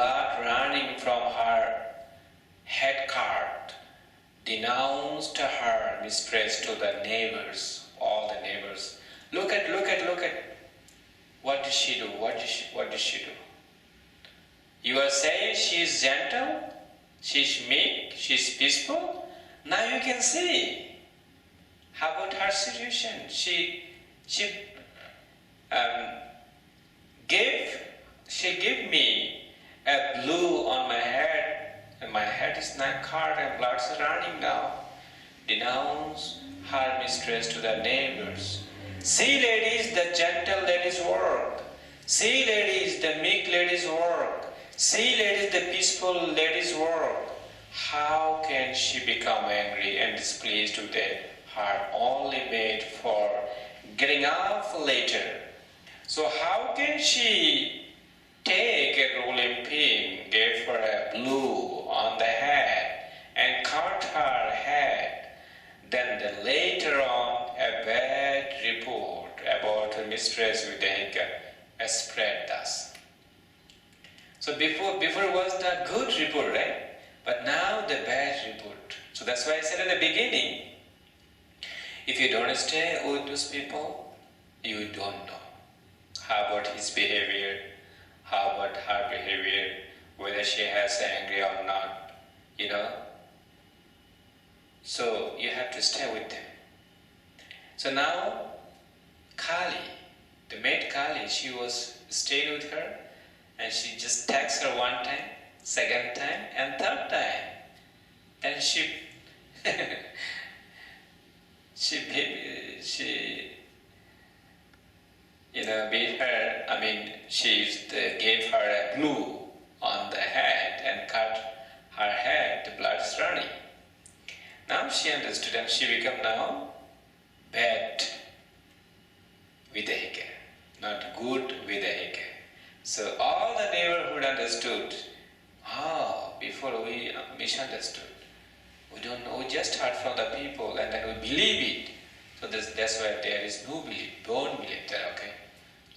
blood running from her head cart, denounced her mistress to the neighbors, all the neighbors. Look at. What did she do? What did she do? You are saying she is gentle, she is meek, she is peaceful. Now you can see. How about her situation? She gave me a blue on my head, and my head is not cut and blood's running now. Denounce her mistress to the neighbors. See, ladies, the gentle ladies work. See, ladies, the meek ladies work. See, ladies, the peaceful ladies work. How can she become angry and displeased with her only mate for getting off later? So how can she take a rolling pin, give her a blue on the head, and cut her head? Then later on, a bad report about her mistress Videhika spread thus. So before was the good report, right? But now the bad report. So that's why I said at the beginning, if you don't stay with those people, you don't know. How about his behavior? How about her behavior? Whether she has angry or not, So you have to stay with them. So now Kali, the maid Kali, she was staying with her, and she just texts her one time, second time, and third time. And she beat her, gave her a glue on the head and cut her head, the blood's running. Now she understood and she became now bad Videhika, not good Videhika. So all the neighborhood understood. Before we misunderstood. We don't know, we just heard from the people and then we believe it. So that's why there is no belief, don't believe that, okay?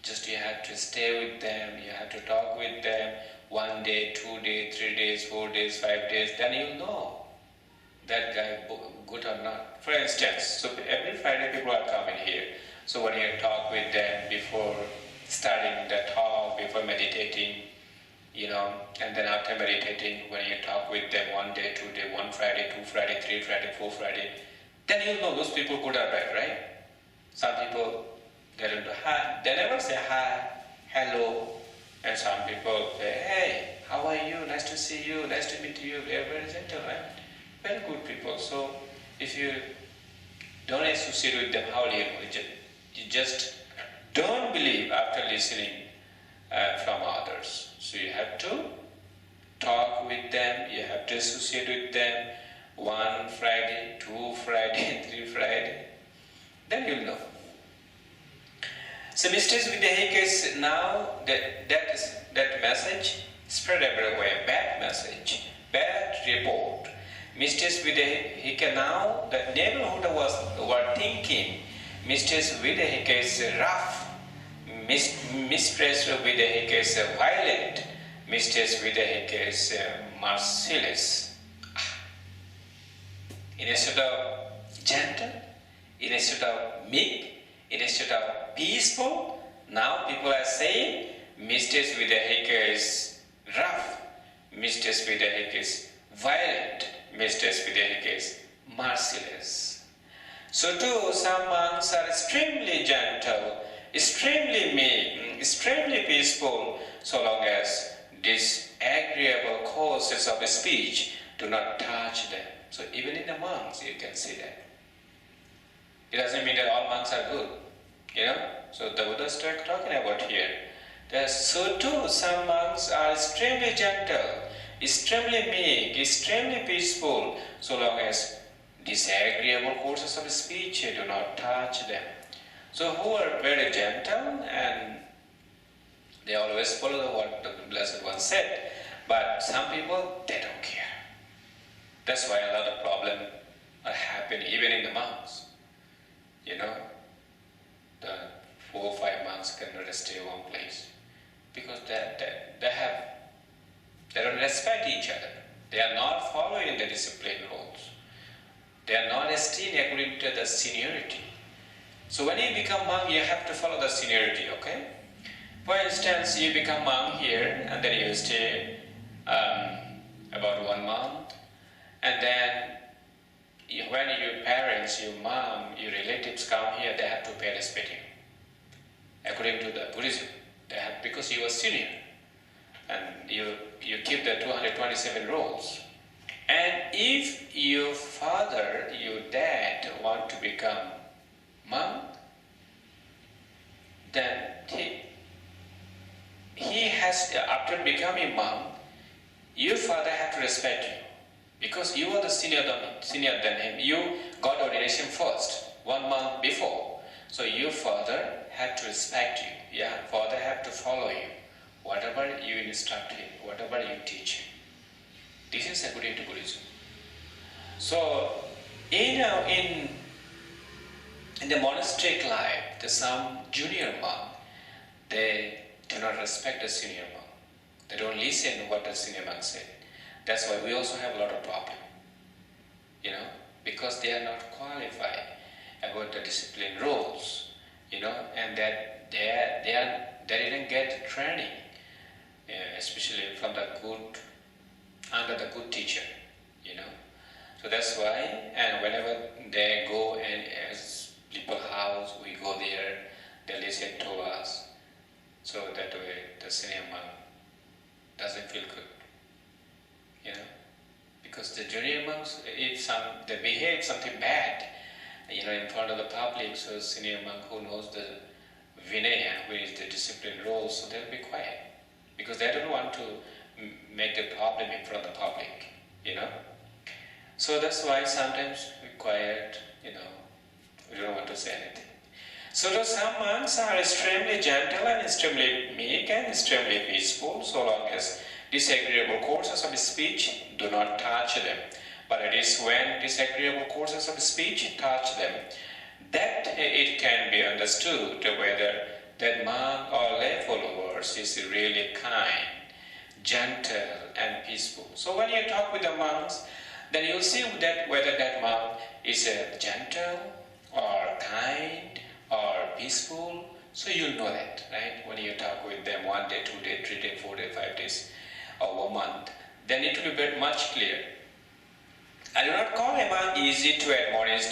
Just you have to stay with them, you have to talk with them 1 day, 2 days, 3 days, 4 days, 5 days, then you'll know that guy good or not. For instance, so every Friday people are coming here. So when you talk with them before starting the talk, before meditating, and then after meditating, when you talk with them 1 day, 2 day, 1 Friday, 2 Friday, 3 Friday, 4 Friday, then you'll know those people good or bad, right? Some people, they don't do hi, they never say hi, hello, and some people say, hey, how are you? Nice to see you, nice to meet you. They are very gentle, right? Very good people. So if you don't associate with them, how do you know? You just don't believe after listening from others. So you have to talk with them, you have to associate with them 1 Friday, 2 Friday, 3 Friday, then you'll know. So Mistress Videhika is now, that message spread everywhere, bad message, bad report. Mistress Videhika now, the neighborhood were thinking, Mistress Videhika is rough, Mistress Videhika is violent, Mistress Videhika is merciless. Instead of gentle, instead of meek, instead of peaceful, now people are saying Mistress Videhika is rough, Mistress Videhika is violent, Mistress Videhika is merciless. So too, some monks are extremely gentle, extremely meek, extremely peaceful, so long as disagreeable causes of speech do not touch them. So even in the monks, you can see that. It doesn't mean that all monks are good, So the Buddha is talking about here. So too, some monks are extremely gentle, extremely meek, extremely peaceful, so long as disagreeable courses of speech do not touch them. So who are very gentle and they always follow what the Blessed One said. But some people, they don't care. That's why a lot of problems are happening even in the monks. The 4 or 5 monks cannot stay one place because they have They are not esteemed according to the seniority. So when you become monk, you have to follow the seniority, okay? For instance, you become monk here, and then you stay about 1 month, and then when your parents, your mom, your relatives come here, they have to pay respect to you. According to the Buddhism, they have, because you are senior, and you keep the 227 rules. And if your father, your dad want to become monk, then he has, after becoming monk, your father has to respect you. Because you are the senior than him. You got ordination first, 1 month before. So your father had to respect you. Your father had to follow you. Whatever you instruct him, whatever you teach him. This is according to Buddhism. So, in the monastic life, there's some junior monk, they do not respect the senior monk. They don't listen to what the senior monk said. That's why we also have a lot of problem, because they are not qualified about the discipline rules, and that they didn't get training, especially from under the good teacher, So that's why, and whenever they go and as people's house, we go there, they listen to us. So that way the senior monk doesn't feel good. Because the junior monks, if they behave something bad, in front of the public, so senior monk who knows the Vinaya, which is the discipline rules, so they'll be quiet. Because they don't want to make the problem in front of the public, So that's why sometimes we're quiet, we don't want to say anything. So some monks are extremely gentle and extremely meek and extremely peaceful, so long as disagreeable courses of speech do not touch them. But it is when disagreeable courses of speech touch them that it can be understood whether that monk or lay followers is really kind, gentle and peaceful. So when you talk with the monks, then you'll see that whether that monk is gentle or kind or peaceful. So you'll know that, right? When you talk with them 1 day, 2 day, 3 day, 4 day, 5 days, or 1 month, then it will be very much clear. I do not call a man easy to admonish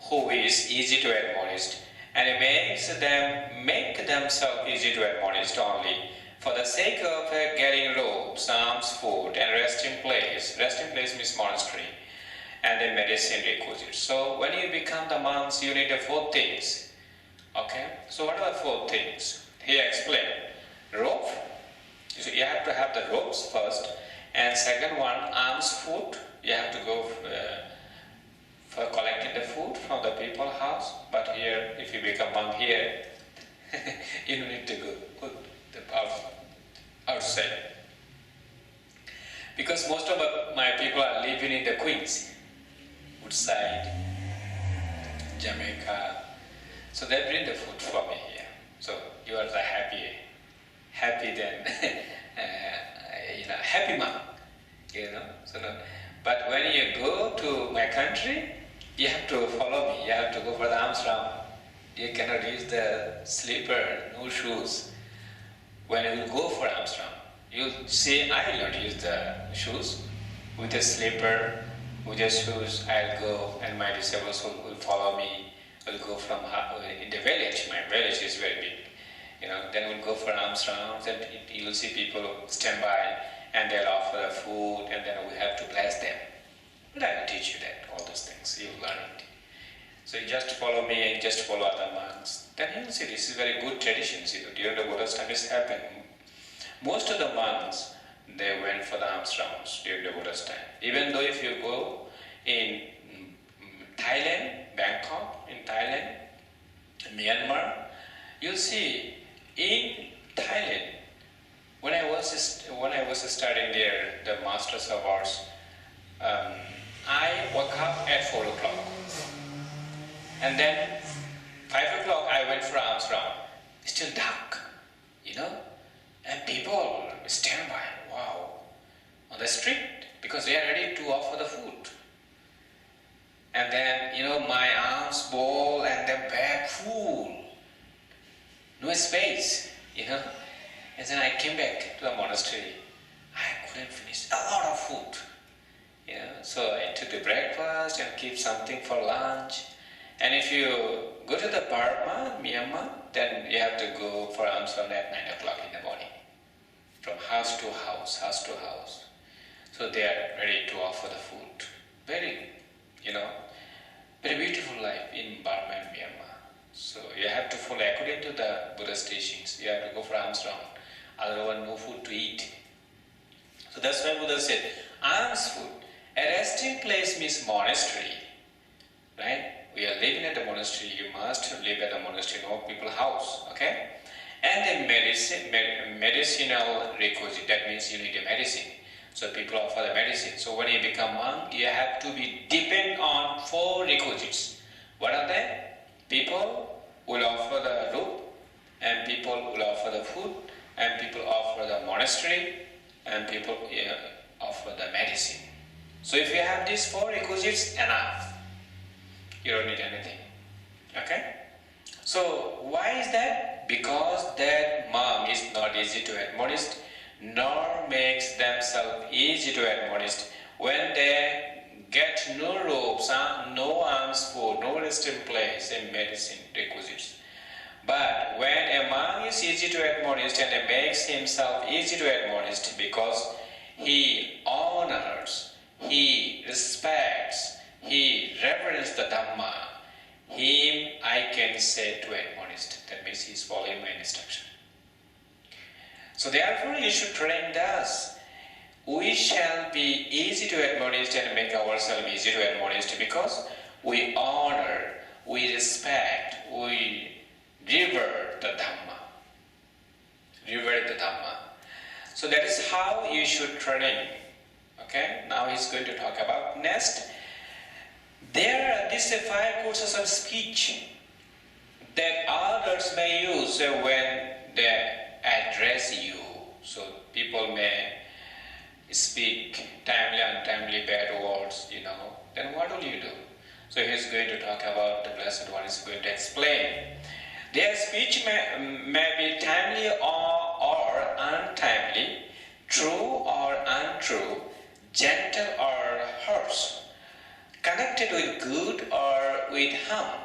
who is easy to admonish, and it makes them make themselves easy to admonish only for the sake of getting robes, alms, food, and resting place. Resting place means monastery, and then medicine requisites. So when you become the monks, you need the 4 things. Okay? So what are the 4 things? Here explained. Robe. So you have to have the robes first, and second one, alms, food. You have to go for collecting the food from the people's house. But here, if you become monk here, you don't need to go put the outside. Because most of my people are living in the Queens, Woodside, Jamaica. So they bring the food for me here. So you are the happy then, happy monk, So no, but when you go to my country, you have to follow me. You have to go for the alms round. You cannot use the slipper, no shoes. When you go for alms round, you say, I will not use the shoes. With the slipper, with the shoes, I'll go, and my disciples will follow me. We'll go from in the village. My village is very big. Then we'll go for alms rounds, and you'll see people stand by, and they'll offer the food, and then we have to bless them. But I will teach you that, all those things. You'll learn it. So you just follow me and just follow other monks. Then you'll see this is very good traditions. During the Buddha's time this happened. Most of the monks, they went for the alms rounds during the Buddha's time. Even though if you go in Thailand, Bangkok, in Thailand, Myanmar, you'll see in Thailand, when I was studying there, the Masters of Arts, I woke up at 4 o'clock. And then 5 o'clock I went for alms round. It's still dark, and people stand by, wow, on the street, because they are ready to offer the food. And then, my arms ball and then back full. No space, And then I came back to the monastery. I couldn't finish a lot of food. So I took the breakfast and keep something for lunch. And if you go to the Burma, Myanmar, then you have to go for alms round at 9 o'clock in the morning. From house to house, house to house. So they are ready to offer the food. Very, very beautiful life in Burma and Myanmar. So you have to follow according to the Buddha's teachings. You have to go for alms round. Otherwise, no food to eat. So that's why Buddha said, alms food. A resting place means monastery. Right? We are living at the monastery. You must live at the monastery, no people's house. Okay? And the medicinal requisite. That means you need a medicine. So people offer the medicine. So when you become monk, you have to be depend on 4 requisites. What are they? People will offer the roof, and people will offer the food, and people offer the monastery, and people offer the medicine. So if you have these 4 requisites, enough. You don't need anything. Okay? So why is that? Because that monk is not easy to admonish, nor makes themselves easy to admonish. When they get no robes, no alms food, no resting place, and medicine requisites. But when a monk is easy to admonish and makes himself easy to admonish because he honors, he respects, he reverences the Dhamma, him I can say to admonish. That means he is following my instruction. So therefore you should train thus. We shall be easy to admonish and make ourselves easy to admonish because we honor, we respect, we revere the Dhamma. Revere the Dhamma. So that is how you should train. Okay, now he's going to talk about next. There are these 5 courses of speech that others may use when they address you. So people may speak timely, untimely, bad words, then what will you do? So he's going to talk about, the Blessed One is going to explain. Their speech may be timely or untimely, true or untrue, gentle or harsh, connected with good or with harm,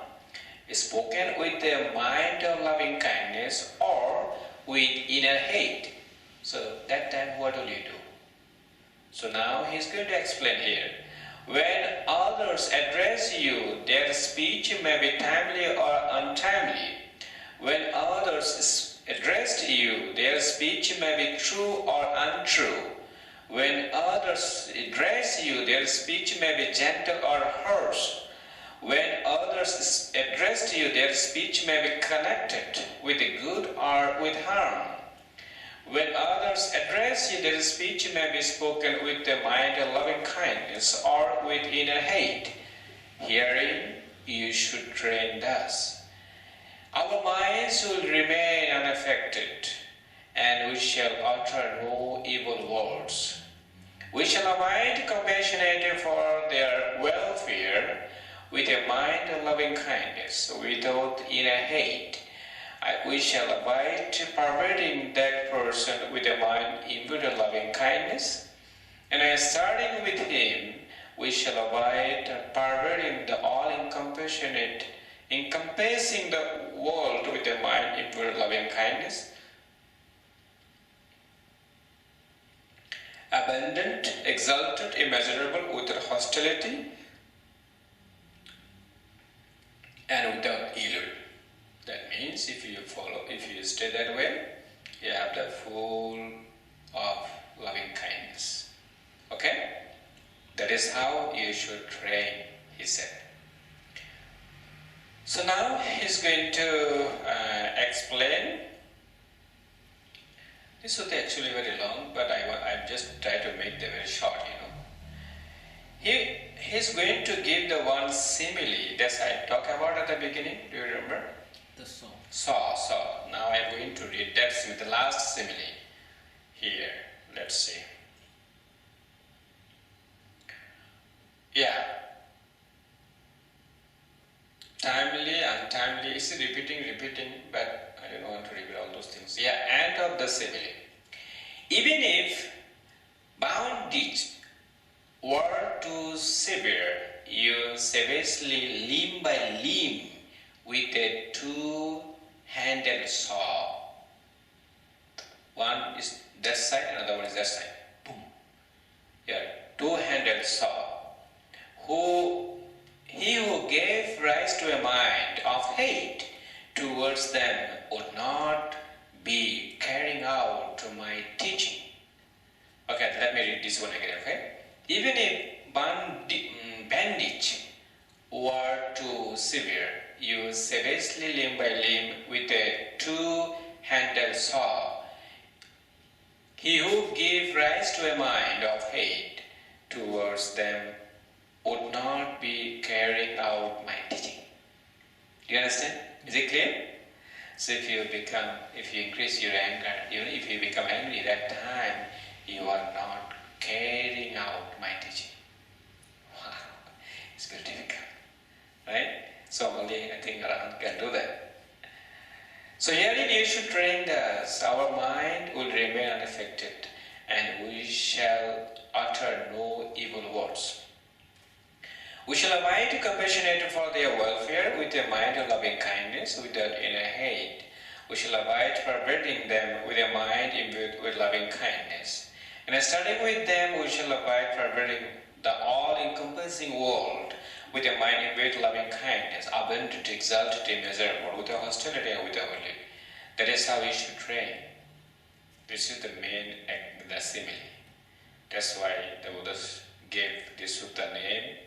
spoken with a mind of loving kindness or with inner hate. So that time what will you do? So now he's going to explain here. When others address you, their speech may be timely or untimely. When others address you, their speech may be true or untrue. When others address you, their speech may be gentle or harsh. When others address you, their speech may be connected with good or with harm. When others address you, their speech may be spoken with the mind of loving kindness or with inner hate. Herein you should train thus. Our minds will remain unaffected, and we shall utter no evil words. We shall abide compassionate for their welfare with a mind of loving kindness, without inner hate. We shall abide perverting that person with a mind imbued with loving kindness, and starting with him, we shall abide perverting the all-encompassing, encompassing the world with a mind imbued with loving kindness, abundant, exalted, immeasurable, without hostility, and without evil. That means if you stay that way, you have the full of loving kindness. Okay? That is how you should train, he said. So now he's going to explain. This would be actually very long, but I just try to make them very short, He's going to give the one simile that I talked about at the beginning. Do you remember? The saw. Saw. Now I'm going to read that simile, the last simile here. Let's see. Yeah. it's repeating, but I don't want to repeat all those things. Yeah, end of the simile. Even if bondage were too severe, you savagely limb by limb with a two-handed saw. One is that side, another one is that side. Boom. Yeah, two-handed saw. He who gave rise to a mind of hate towards them would not be carrying out my teaching. Okay, let me read this one again, okay? Even if bandage were too severe, you savagely limb by limb with a two-handed saw. He who gave rise to a mind of hate towards them would not be carrying out my teaching. Do you understand? Is it clear? So if you increase your anger, even if you become angry, that time you are not carrying out my teaching. Wow, it's very difficult, right? So only I think Arahant can do that. So herein you should train us. Our mind will remain unaffected, and we shall utter no evil words. We shall abide compassionate for their welfare with a mind of loving kindness, without inner hate. We shall abide forbidding them with a mind imbued with loving kindness. And starting with them, we shall abide forbidding the all-encompassing world with a mind imbued with loving kindness, abundant, exalted, immeasurable, with a hostility and with a holy. That is how we should train. This is the main the simile. That's why the Buddhas gave this sutta name,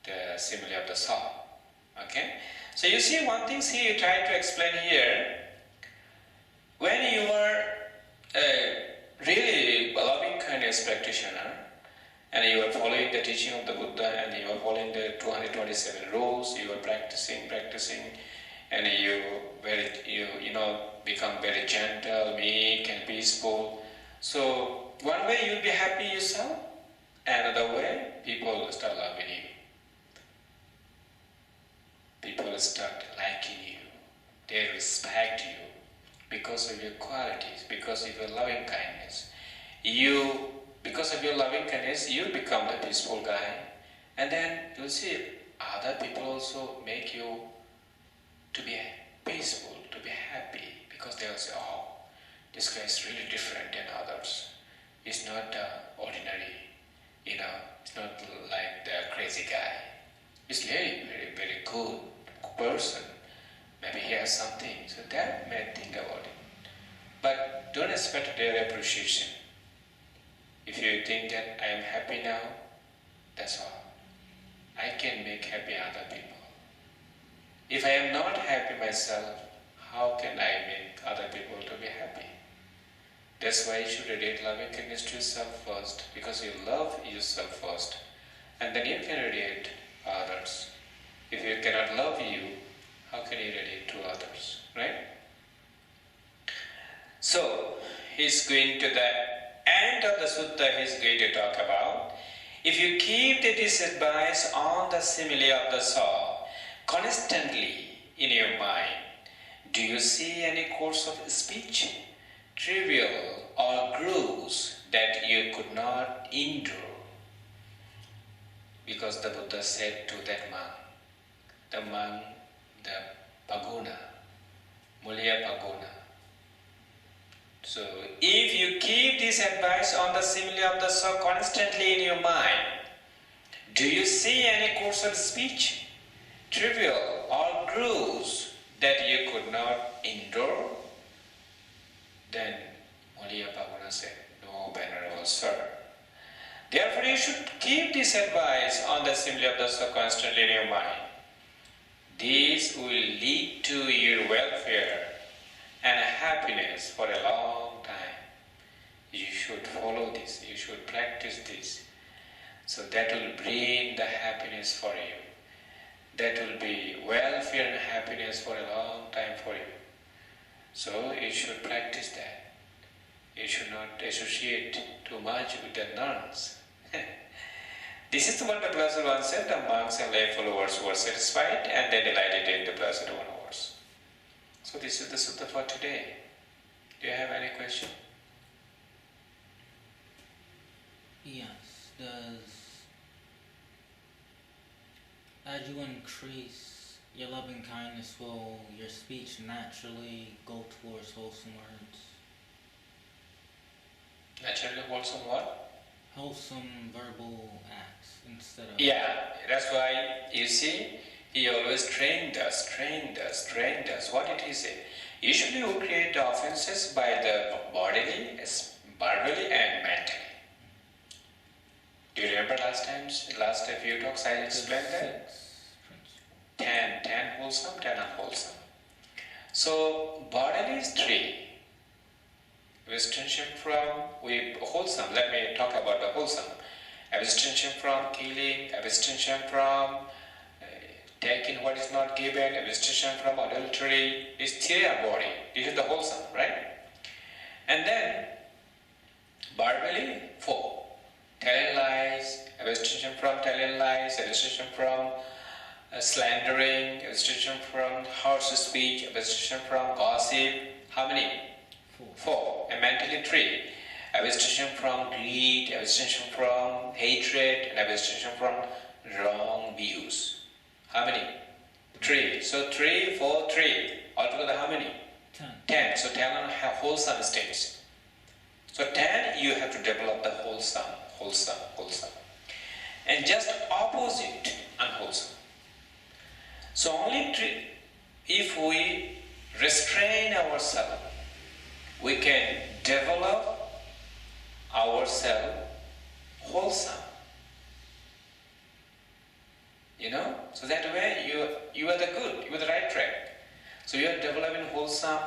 the simile of the saw. Okay? So you see one thing he tried to explain here. When you are a really loving kindness practitioner and you are following the teaching of the Buddha and you are following the 227 rules, you are practicing and you become very gentle, meek and peaceful. So one way you'll be happy yourself, another way people will start loving you. People will start liking you. They respect you because of your qualities, because of your loving kindness. Because of your loving kindness, you become the peaceful guy. And then you'll see other people also make you to be peaceful, to be happy. Because they'll say, oh, this guy is really different than others. He's not ordinary, it's not like the crazy guy. He's really very, very good person. Maybe he has something, so that may think about it. But don't expect their appreciation. If you think that I am happy now, that's all. I can make happy other people. If I am not happy myself, how can I make other people to be happy? That's why you should radiate loving kindness to yourself first, because you love yourself first, and then you can radiate others. If you cannot love you, how can you radiate to others, right? So, he's going to the end of the sutta, he's going to talk about, if you keep this advice on the simile of the saw constantly in your mind, do you see any course of speech, trivial or gross, that you could not endure? Because the Buddha said to that monk, the Paguna, Mulya Paguna. So, if you keep this advice on the simile of the saw constantly in your mind, do you see any course of speech, trivial or gross, that you could not endure? Then Mulya Paguna said, no, Venerable Sir. Therefore, you should keep this advice on the simile of the saw constantly in your mind. This will lead to your welfare and happiness for a long time. You should follow this, you should practice this. So that will bring the happiness for you. That will be welfare and happiness for a long time for you. So you should practice that. You should not associate too much with the nuns. This is what the Blessed One said. The monks and lay followers were satisfied and they delighted in the Blessed One words. So this is the sutta for today. Do you have any question? Yes. As you increase your loving kindness, will your speech naturally go towards wholesome words? Naturally wholesome what? Wholesome verbal acts instead of... Yeah, that's why you see, he always trained us. What did he say? Usually we create offenses by the bodily, verbally and mentally. Do you remember last few talks I explained that? 10 wholesome, 10 unwholesome. So bodily is 3. Abstention from wholesome. Let me talk about the wholesome. Abstention from killing, abstention from taking what is not given, abstention from adultery. This 3 are body. This is the wholesome, right? And then verbally 4. Telling lies, abstention from telling lies, abstention from slandering, abstention from harsh speech, abstention from gossip. How many? 4. And mentally 3. Abstention from greed, abstention from hatred, and abstention from wrong views. How many? 3. So 3, 4, 3. Altogether how many? 10. So 10 are wholesome states. So 10 you have to develop the wholesome. And just opposite unwholesome. So only if we restrain ourselves, we can develop ourselves wholesome. So that way you are the good, you are the right track. So you are developing wholesome.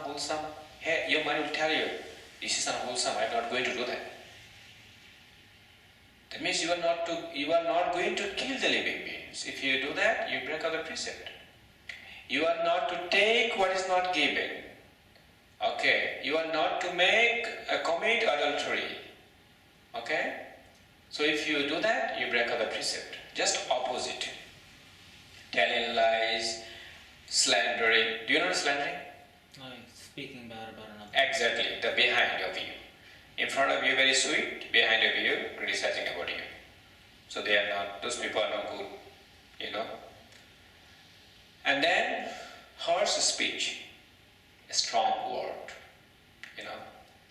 Hey, your mind will tell you, this is unwholesome, I am not going to do that. That means you are not going to kill the living beings. If you do that, you break out the precept. You are not to take what is not given. Okay, you are not to commit adultery. Okay? So if you do that, you break out the precept. Just opposite. Telling lies, slandering. Do you know slandering? Like speaking bad about another. Exactly, the behind of you. In front of you very sweet, behind of you criticizing about you. So those people are not good, And then harsh speech, a strong word,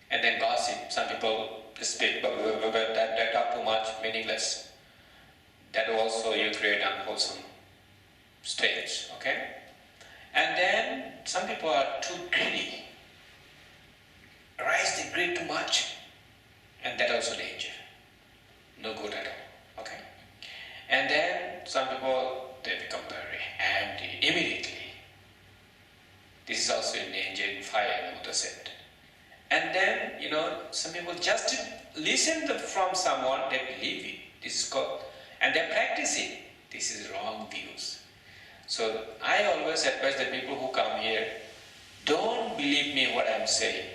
And then gossip, some people speak, but they talk too much, meaningless. That also you create unwholesome states, okay? And then some people are too greedy. Rise the greed too much, and that also danger. No good at all, okay? And then some people, they become very angry immediately. This is also in danger in fire, the Buddha said. And then, some people just listen from someone, they believe it. This is called, and they practice it. This is wrong views. So I always advise the people who come here, don't believe me what I'm saying.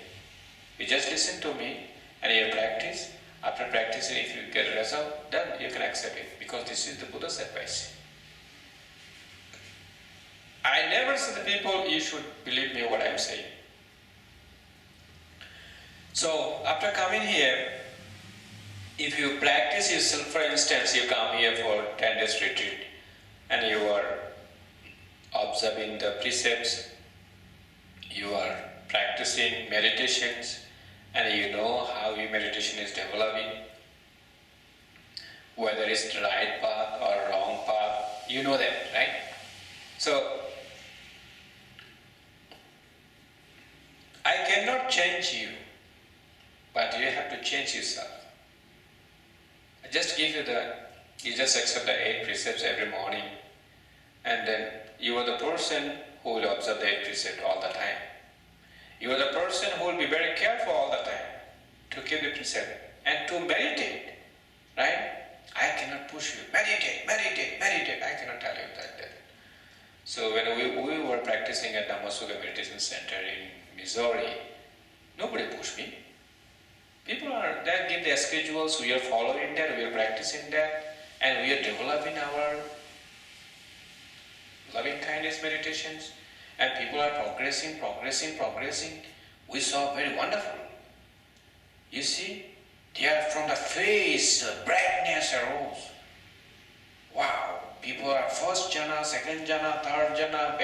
You just listen to me and you practice. After practicing, if you get a result, then you can accept it, because this is the Buddha's advice. I never say to the people, you should believe me what I'm saying. So after coming here, if you practice yourself, for instance, you come here for 10 days retreat and you are observing the precepts, you are practicing meditations, and you know how your meditation is developing, whether it's the right path or wrong path, you know that, right? So I cannot change you, but you have to change yourself. I just give you just accept the 8 precepts every morning, and then you are the person who will observe the 8 precepts all the time. You are the person who will be very careful all the time to keep the precept and to meditate, right? I cannot push you. Meditate. I cannot tell you that. So when we were practicing at Dhammasugha Meditation Center in Missouri, nobody pushed me. People that give their schedules, we are following that, we are practicing that, and we are developing our loving kindness meditations. and people are progressing. We saw very wonderful. You see, they are from the face, brightness arose. Wow, people are first jhana, second jhana, third jhana,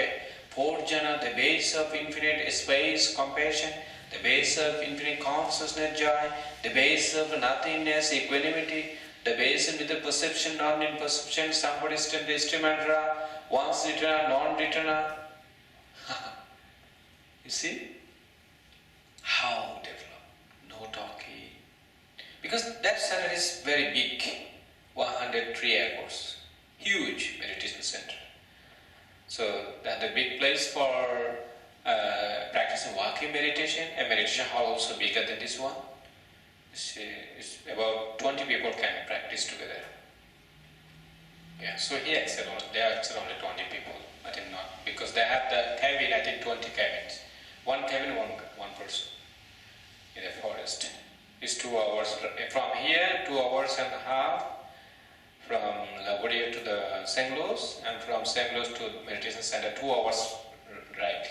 fourth jhana, the base of infinite space, compassion, the base of infinite consciousness, joy, the base of nothingness, equanimity, the base with the perception, non-perception, somebody still mantra, once returner, non-returner. You see? How develop? No talking. Because that center is very big, 103 acres, huge meditation center. So that's a big place for practicing walking meditation. A meditation hall also bigger than this one. It's about 20 people can practice together. Yeah, so here there are only 20 people. I think not, because they have the cabin, I think 20 cabins. One cabin, one person in the forest. It's 2 hours from here, 2 hours and a half from Lagudia to the St. Louis, and from St. Louis to meditation center, 2 hours ride.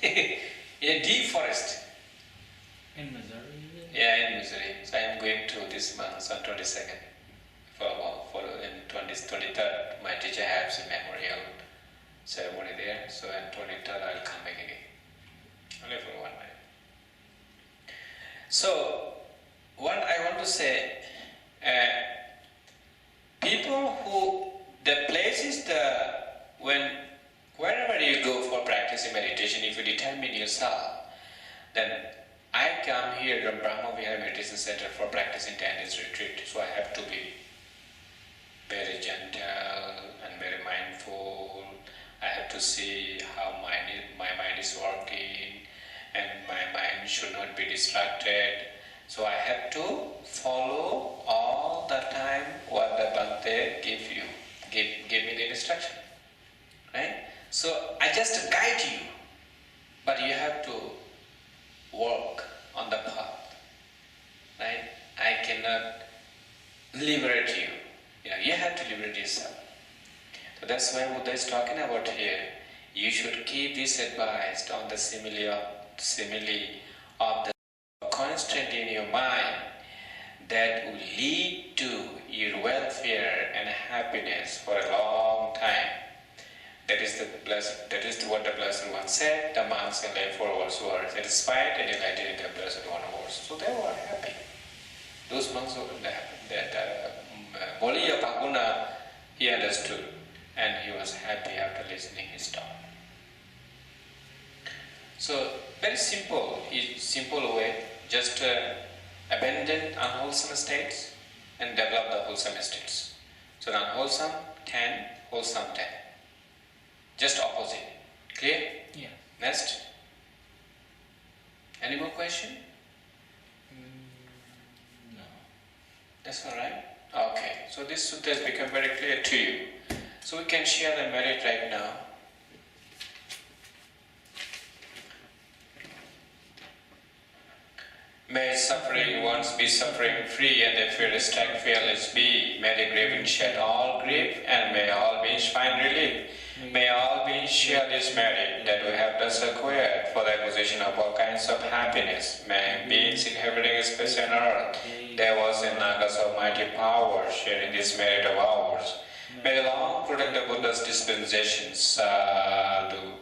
In a deep forest. In Missouri? Yeah, in Missouri. So I am going to this month on 22nd for in 23rd. My teacher has a memorial ceremony there. So on 23rd I'll come back again. Only for 1 minute. So what I want to say, people who the places wherever you go for practicing meditation, if you determine yourself, then I come here to Brahma Vihara Meditation Center for practicing 10 days retreat. So I have to be very gentle and very mindful. I have to see how my mind is working, and my mind should not be distracted. So I have to follow all the time what the Bhante give me the instruction. Right? So I just guide you, but you have to work on the path. Right? I cannot liberate you. You have to liberate yourself. So that's why Buddha is talking about here. You should keep this advice on the simile of the constant in your mind that will lead to your welfare and happiness for a long time. That is what the Blessed One said. The monks in life followers were satisfied and delighted in the Blessed One words. So they were happy. Those monks were that Moliya Paguna, he understood, and he was happy after listening his talk. So very simple way, just abandon unwholesome states and develop the wholesome states. So the unwholesome 10, wholesome 10. Just opposite. Clear? Yeah. Next. Any more question? No. That's all right? Okay. So this sutta has become very clear to you. So we can share the merit right now. May suffering ones be suffering free, and their fear strike fearless be. May the grieving shed all grief, and may all beings find relief. May all beings share this merit that we have thus acquired for the acquisition of all kinds of happiness. May beings inhabiting space and earth, devas and nagas of mighty power, sharing this merit of ours. May the long protect the Buddha's dispensation. Sadhu.